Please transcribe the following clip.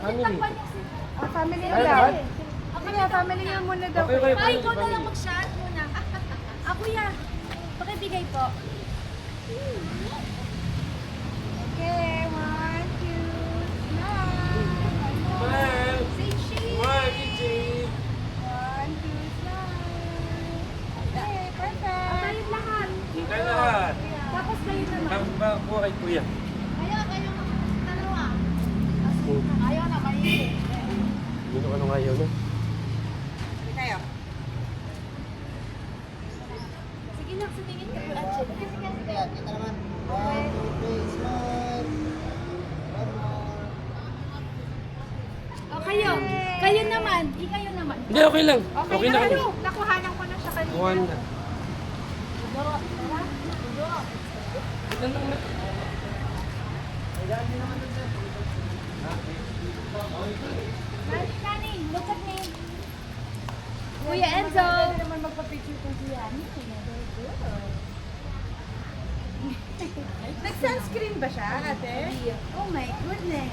Family. Family na daw. Ako na, family na muna daw. Okay, Ay, ikaw na lang mag-shot muna. Ako yan. Pakibigay po. Okay, 1, 2, smile. Smile. Say cheese. Smile, Gigi. 1, 2, smile. Okay, perfect. Kayo lahat. Hintay lahat. Tapos kayo naman. Kuha kay kuya. Kayo dalawa. Ayaw na kayo. Dino ka nung ayaw na. Kayo. Sige lang, sumingin ka po. Sige, sige, sige. Kita naman. 1, 2, 3, smile. One more. O, kayo. Kayo naman. Kayo naman. Hindi, okay lang. Okay na kami. Nakuhanan ko na siya kanina. Kuha na. Ilan lang na. Nani, look at me. Kuya Enzo. Pwede naman magpa-picture ko siya. Nag-sunscreen ba siya, ate? Oh my goodness.